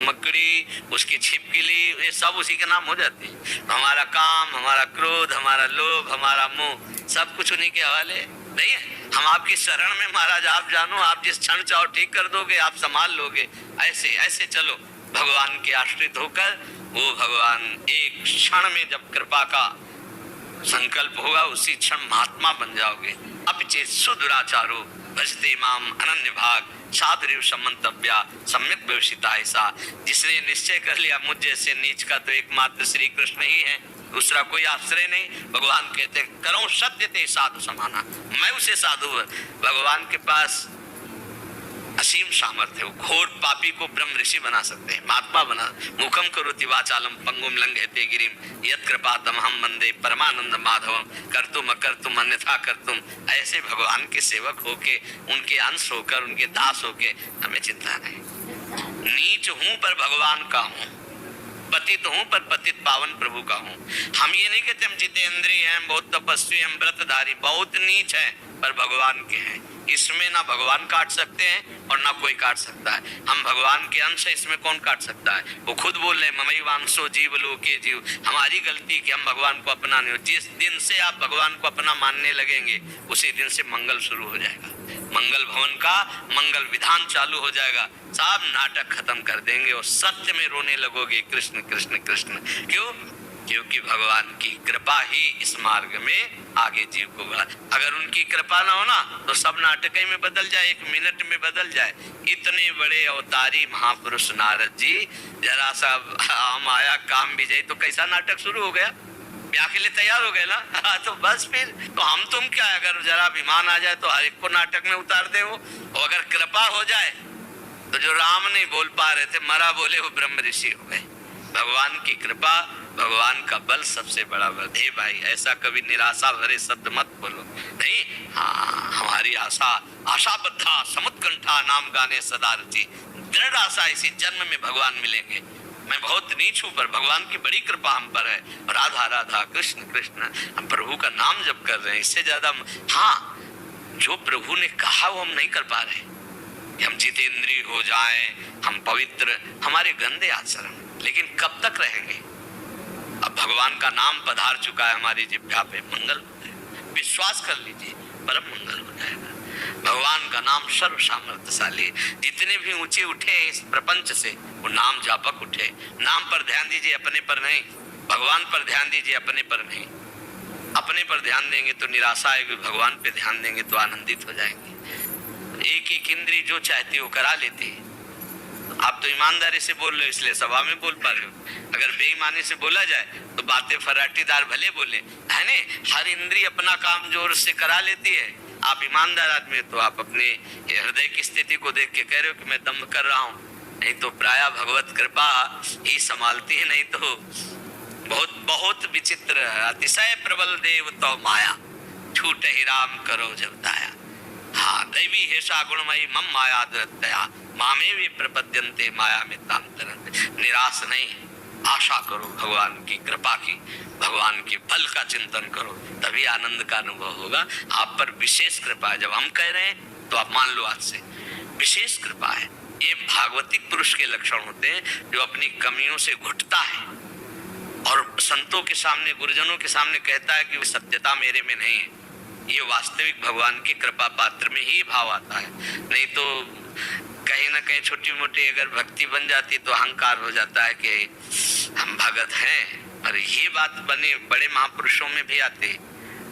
मकड़ी, उसकी छिपकली, ये सब उसी के नाम हो जाते हैं। हमारा काम, हमारा क्रोध, हमारा लोभ, हमारा मोह, सब कुछ उन्हीं के हवाले नहीं है। हम आपकी शरण में महाराज, आप जानो, आप जिस क्षण चाहो ठीक कर दोगे, आप संभाल लोगे। ऐसे ऐसे चलो भगवान के आश्रित होकर, वो भगवान एक क्षण में जब कृपा का संकल्प होगा, उसी क्षण महात्मा बन जाओगे। अपचे सुदुराचारो भजते माम अनन्य भाग साधुरिव समंतव्या सम्यक व्यवसिता। ऐसा जिसने निश्चय कर लिया मुझ जैसे नीच का तो एकमात्र श्री कृष्ण ही है, दूसरा कोई आश्रय नहीं। भगवान कहते करो सत्य ते साधु समाना, मैं उसे साधु, भगवान के पास असीम सामर्थ्य, वो घोर पापी को ब्रह्म ऋषि बना सकते हैं, महात्मा बना। मुखम करोति वाचालम पंगुम लंघयते गिरिम यत् कृपातमहं वंदे परमानंद माधवम कर्तुम अकर्तुम अन्यथा कर्तुम। ऐसे भगवान के सेवक होके, उनके अंश होकर, उनके दास होके हमें चिंता नहीं। नीच हूं पर भगवान का हूं, पतित हूं पर पतित पावन प्रभु का हूं। हम ये नहीं कहते हम जितेंद्रिय हैं, बहुत तपस्वी हैं, व्रतधारी, बहुत नीच हैं, पर भगवान के हैं। इसमें ना भगवान काट सकते हैं और ना कोई काट सकता है। हम भगवान के अंश है, इसमें कौन काट सकता है? वो खुद बोल रहे ममई वांसो जीव लोके जीव। हमारी गलती कि हम भगवान को अपना नहीं। जिस दिन से आप भगवान को अपना मानने लगेंगे, उसी दिन से मंगल शुरू हो जाएगा। मंगल भवन का मंगल विधान चालू हो जाएगा। सब नाटक खत्म कर देंगे और सत्य में रोने लगोगे, कृष्ण कृष्ण कृष्ण। क्यों? क्योंकि भगवान की कृपा ही इस मार्ग में आगे जीव को बढ़ा। अगर उनकी कृपा ना हो ना, तो सब नाटक में बदल जाए, एक मिनट में बदल जाए। इतने बड़े अवतारी महापुरुष नारद जी, जरा सा माया काम भी जाए तो कैसा नाटक शुरू हो गया, ब्याह के लिए तैयार हो गए ना। तो बस फिर तो हम तुम क्या, अगर जरा अभिमान आ जाए तो हर एक को नाटक में उतार दे वो। और अगर कृपा हो जाए तो जो राम नहीं बोल पा रहे थे, मरा बोले, वो ब्रह्म ऋषि हो गए। भगवान की कृपा, भगवान का बल सबसे बड़ा बल है भाई। ऐसा कभी निराशा भरे शब्द मत बोलो, नहीं। हाँ, हमारी आशा, आशा बद्धा समुत्कंठा नाम गाने सदा रुचि। दृढ़ आशा इसी जन्म में भगवान मिलेंगे। मैं बहुत नीच हूं, पर भगवान की बड़ी कृपा हम पर है। राधा राधा कृष्ण कृष्ण, हम प्रभु का नाम जप कर रहे हैं। इससे ज्यादा हाँ, जो प्रभु ने कहा वो हम नहीं कर पा रहे। हम जितेंद्रिय हो जाएं, हम पवित्र, हमारे गंदे आचरण, लेकिन कब तक रहेंगे? अब भगवान का नाम पधार चुका है हमारी जिह्वा पे, मंगल हो जाएगा। विश्वास कर लीजिए, परम मंगल हो जाएगा। भगवान का नाम सर्व सामर्थ्यशाली। जितने भी ऊंचे उठे इस प्रपंच से, वो नाम जापक उठे। नाम पर ध्यान दीजिए, अपने पर नहीं। भगवान पर ध्यान दीजिए, अपने पर नहीं। अपने पर ध्यान देंगे तो निराशा आएगी, भगवान पे ध्यान देंगे तो आनंदित हो जाएंगे। एक एक इंद्री जो चाहती हो करा लेती है। आप तो ईमानदारी से बोल रहे हो, इसलिए सभा में बोल पा रहे हो। अगर बेईमानी से बोला जाए तो बातें फराटीदार भले बोले, है ना। हर इंद्री अपना काम जोर से करा लेती है। आप ईमानदार आदमी हो तो आप अपने हृदय की स्थिति को देख के कह रहे हो कि मैं दम कर रहा हूँ, नहीं तो प्राय भगवत कृपा ही संभालती है। नहीं तो बहुत बहुत विचित्र, अतिशय प्रबल देव तो माया, छूट ही राम करो जब दाया। हाँ, दैवी हेषा गुणमयी मम माया दया मामे भी प्रपद्यन्ते माया में तांतरन्ते। निराश नहीं, आशा करो भगवान की कृपा की, भगवान के फल का चिंतन करो, तभी आनंद का अनुभव होगा। आप पर विशेष कृपा है। जब हम कह रहे हैं तो आप मान लो आज से विशेष कृपा है। ये भागवतिक पुरुष के लक्षण होते हैं, जो अपनी कमियों से घुटता है और संतों के सामने, गुरुजनों के सामने कहता है कि सत्यता मेरे में नहीं है। ये वास्तविक भगवान की कृपा पात्र में ही भाव आता है। नहीं तो कहीं ना कहीं छोटी मोटी अगर भक्ति बन जाती तो अहंकार हो जाता है कि हम भगत हैं। पर ये बात बने बड़े महापुरुषों में भी आते।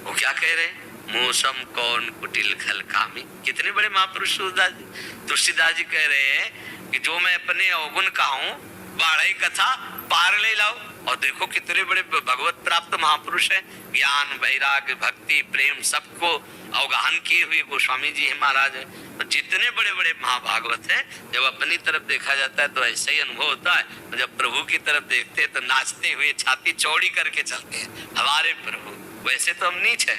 वो क्या कह रहे हैं? मौसम कौन कुटिल खल कामी। कितने बड़े महापुरुष तुलसीदास जी कह रहे हैं कि जो मैं अपने अवगुण का हूँ, बाढ़ई कथा पार ले लाओ। और देखो कितने बड़े भगवत प्राप्त महापुरुष है। ज्ञान, वैराग्य, भक्ति, प्रेम सबको अवगाहन किए हुए गोस्वामी जी है, महाराज है। तो जितने बड़े बड़े महाभागवत हैं, जब अपनी तरफ देखा जाता है तो ऐसा ही अनुभव होता है। जब प्रभु की तरफ देखते हैं तो नाचते हुए छाती चौड़ी करके चलते हैं, हमारे प्रभु। वैसे तो हम नीच है,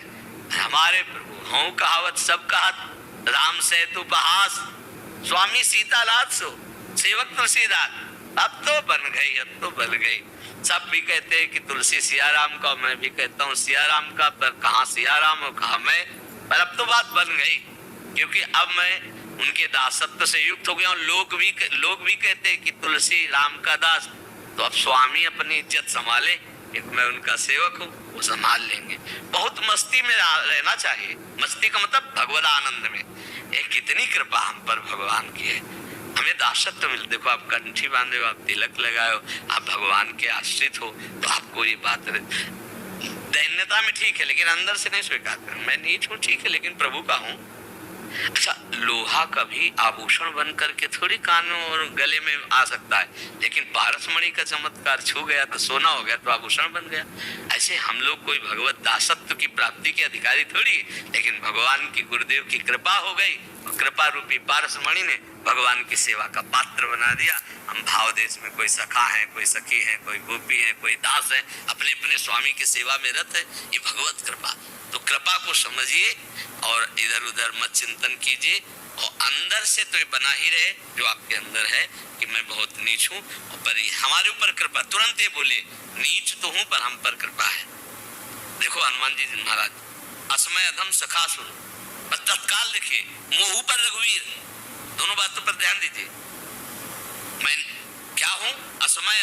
हमारे प्रभु हूँ कहावत सब कहत, राम सेतु उपहास, स्वामी सीता लाद सो, सेवक तुलसीदास। अब तो बन गई, अब तो बन गई। सब भी कहते हैं कि तुलसी सियाराम का, मैं भी कहता हूँ सियाराम का, पर कहाँ सियाराम और कहाँ मैं। पर अब तो बात बन गई, क्योंकि अब मैं उनके दासत्व से युक्त हो गया। और लोग भी कहते हैं कि तुलसी राम का दास, तो अब स्वामी अपनी इज्जत संभाले, मैं उनका सेवक हूँ, वो संभाल लेंगे। बहुत मस्ती में रहना चाहिए। मस्ती का मतलब भगवत आनंद में। ये कितनी कृपा हम पर भगवान की है, हमें दासत्व मिल। देखो आप कंठी बांधे हो, आप तिलक लगाए हो, आप भगवान के आश्रित हो, तो आपको ये बात दैन्यता में ठीक है, लेकिन अंदर से नहीं स्वीकार कर, मैं नीच हूँ ठीक है, लेकिन प्रभु का हूँ। अच्छा, लोहा कभी आभूषण बन करके थोड़ी कानों और गले में आ सकता है, लेकिन पारसमणि का चमत्कार छू गया तो सोना हो गया, तो आभूषण बन गया। ऐसे हम लोग कोई भगवत दासत्व की प्राप्ति के अधिकारी थोड़ी, लेकिन भगवान की गुरुदेव की कृपा हो गई, और कृपा रूपी पारसमणि ने भगवान की सेवा का पात्र बना दिया। हम भाव देश में कोई सखा है, कोई सखी है, कोई गोपी है, कोई दास है, अपने अपने स्वामी की सेवा में रत है। ये भगवत कृपा। तो कृपा को समझिए और इधर उधर मत चिंतन कीजिए, और अंदर से तो ये बना ही रहे जो आपके अंदर है कि मैं बहुत नीच हूँ, पर हमारे ऊपर कृपा। तुरंत ये बोले नीच तो हूँ पर हम पर कृपा है। देखो हनुमान जी महाराज, असमय अधम सखासुर, बस तत्काल लिखे मोह पर रघुवीर, दोनों बातों पर ध्यान दीजिए। मैं क्या हूँ? असमय